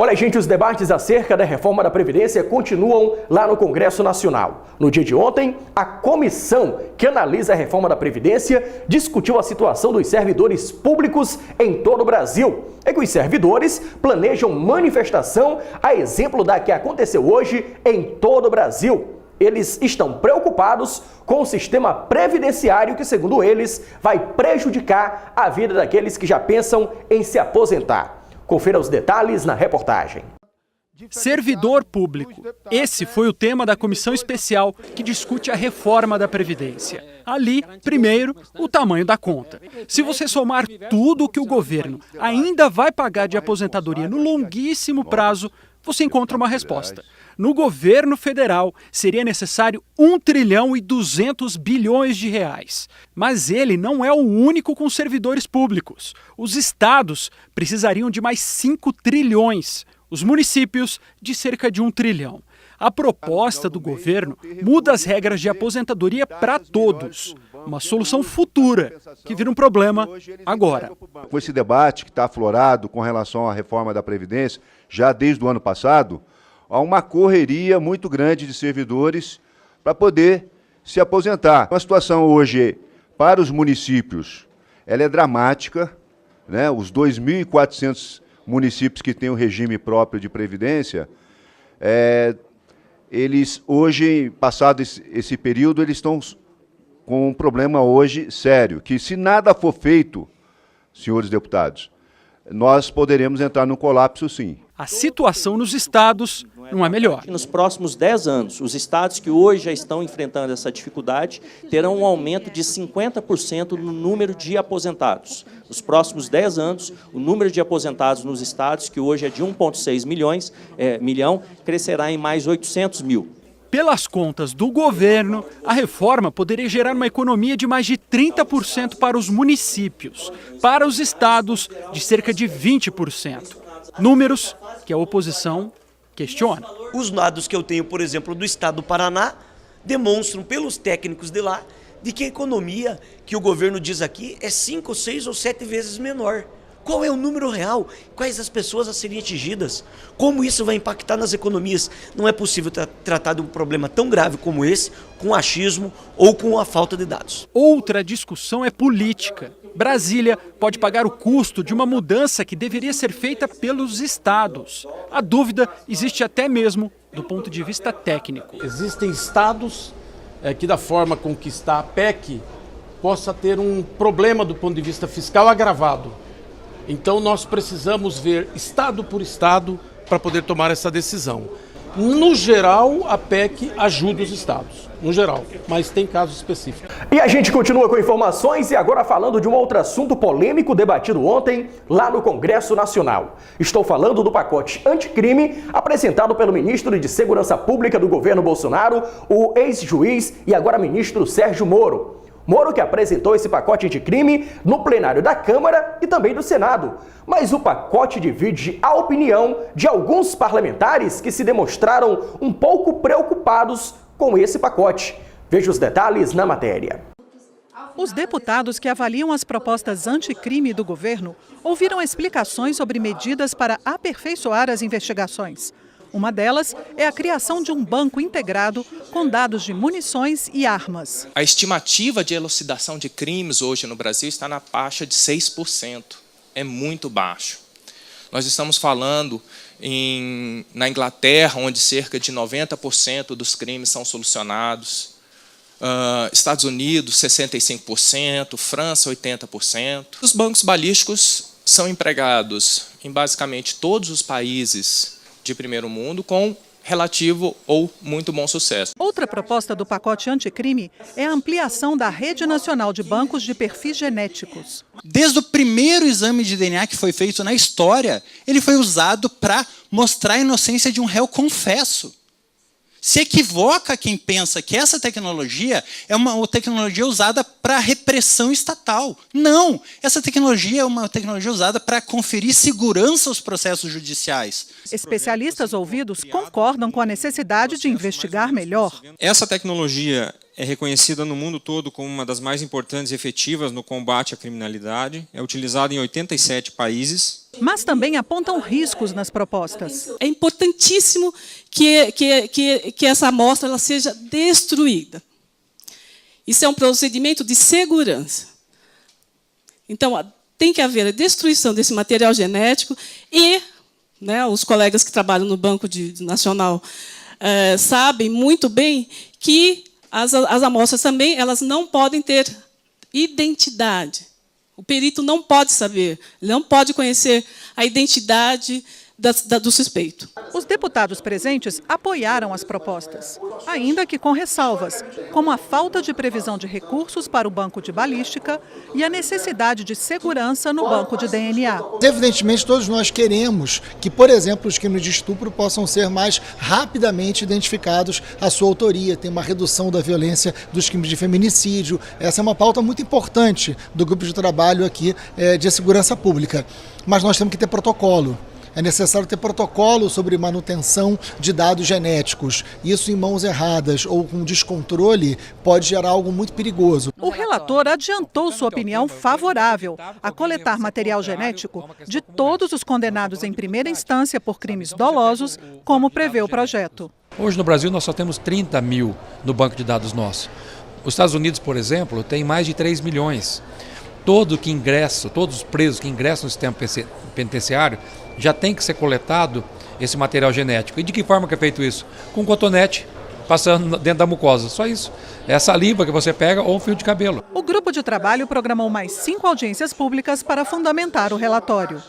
Olha, gente, os debates acerca da reforma da Previdência continuam lá no Congresso Nacional. No dia de ontem, a comissão que analisa a reforma da Previdência discutiu a situação dos servidores públicos em todo o Brasil. É que os servidores planejam manifestação a exemplo da que aconteceu hoje em todo o Brasil. Eles estão preocupados com o sistema previdenciário que, segundo eles, vai prejudicar a vida daqueles que já pensam em se aposentar. Confira os detalhes na reportagem. Servidor público. Esse foi o tema da comissão especial que discute a reforma da Previdência. Ali, primeiro, o tamanho da conta. Se você somar tudo o que o governo ainda vai pagar de aposentadoria no longuíssimo prazo, você encontra uma resposta. No governo federal, seria necessário 1,2 trilhão de reais. Mas ele não é o único com servidores públicos. Os estados precisariam de mais 5 trilhões. Os municípios, de cerca de 1 trilhão. A proposta do governo muda as regras de aposentadoria para todos. Uma solução futura, que vira um problema agora. Com esse debate que está aflorado com relação à reforma da Previdência, já desde o ano passado, há uma correria muito grande de servidores para poder se aposentar. A situação hoje, para os municípios, ela é dramática, né? Os 2.400 municípios que têm o regime próprio de Previdência, eles hoje, passado esse período, eles estão com um problema hoje sério, que se nada for feito, senhores deputados, nós poderemos entrar no colapso, sim. A situação nos estados não é melhor. Nos próximos 10 anos, os estados que hoje já estão enfrentando essa dificuldade terão um aumento de 50% no número de aposentados. Nos próximos 10 anos, o número de aposentados nos estados, que hoje é de 1,6 milhão, crescerá em mais 800 mil. Pelas contas do governo, a reforma poderia gerar uma economia de mais de 30% para os municípios, para os estados, de cerca de 20%. Números que a oposição questiona. Os dados que eu tenho, por exemplo, do estado do Paraná, demonstram pelos técnicos de lá de que a economia que o governo diz aqui é 5, 6 ou 7 vezes menor. Qual é o número real? Quais as pessoas a serem atingidas? Como isso vai impactar nas economias? Não é possível tratar de um problema tão grave como esse com achismo ou com a falta de dados. Outra discussão é política. Brasília pode pagar o custo de uma mudança que deveria ser feita pelos estados. A dúvida existe até mesmo do ponto de vista técnico. Existem estados que, da forma com que está a PEC, possa ter um problema do ponto de vista fiscal agravado. Então nós precisamos ver estado por estado para poder tomar essa decisão. No geral, a PEC ajuda os estados, no geral, mas tem casos específicos. E a gente continua com informações e agora falando de um outro assunto polêmico debatido ontem lá no Congresso Nacional. Estou falando do pacote anticrime apresentado pelo ministro de Segurança Pública do governo Bolsonaro, o ex-juiz e agora ministro Sérgio Moro. Moro que apresentou esse pacote anticrime no plenário da Câmara e também do Senado. Mas o pacote divide a opinião de alguns parlamentares que se demonstraram um pouco preocupados com esse pacote. Veja os detalhes na matéria. Os deputados que avaliam as propostas anticrime do governo ouviram explicações sobre medidas para aperfeiçoar as investigações. Uma delas é a criação de um banco integrado com dados de munições e armas. A estimativa de elucidação de crimes hoje no Brasil está na faixa de 6%. É muito baixo. Nós estamos falando na Inglaterra, onde cerca de 90% dos crimes são solucionados. Estados Unidos, 65%. França, 80%. Os bancos balísticos são empregados em basicamente todos os países de primeiro mundo com relativo ou muito bom sucesso. Outra proposta do pacote anticrime é a ampliação da rede nacional de bancos de perfis genéticos. Desde o primeiro exame de DNA que foi feito na história, ele foi usado para mostrar a inocência de um réu confesso. Se equivoca quem pensa que essa tecnologia é uma tecnologia usada para repressão estatal. Não! Essa tecnologia é uma tecnologia usada para conferir segurança aos processos judiciais. Especialistas ouvidos concordam com a necessidade de investigar melhor. Essa tecnologia é reconhecida no mundo todo como uma das mais importantes e efetivas no combate à criminalidade. É utilizada em 87 países. Mas também apontam riscos nas propostas. É importantíssimo que essa amostra ela seja destruída. Isso é um procedimento de segurança. Então, tem que haver a destruição desse material genético e, né, os colegas que trabalham no Banco Nacional sabem muito bem que as amostras também elas não podem ter identidade. O perito não pode saber, ele não pode conhecer a identidade do suspeito. Os deputados presentes apoiaram as propostas, ainda que com ressalvas, como a falta de previsão de recursos para o banco de balística e a necessidade de segurança no banco de DNA. Evidentemente, todos nós queremos que, por exemplo, os crimes de estupro possam ser mais rapidamente identificados a sua autoria, tem uma redução da violência dos crimes de feminicídio. Essa é uma pauta muito importante do grupo de trabalho aqui de segurança pública. Mas nós temos que ter protocolo. É necessário ter protocolo sobre manutenção de dados genéticos. Isso em mãos erradas ou com descontrole pode gerar algo muito perigoso. O relator adiantou sua opinião favorável a coletar material genético de todos os condenados em primeira instância por crimes dolosos, como prevê o projeto. Hoje no Brasil nós só temos 30 mil no banco de dados nosso. Os Estados Unidos, por exemplo, tem mais de 3 milhões. Todos os presos que ingressam no sistema penitenciário já tem que ser coletado esse material genético. E de que forma que é feito isso? Com cotonete passando dentro da mucosa. Só isso. É a saliva que você pega ou um fio de cabelo. O grupo de trabalho programou mais 5 audiências públicas para fundamentar o relatório.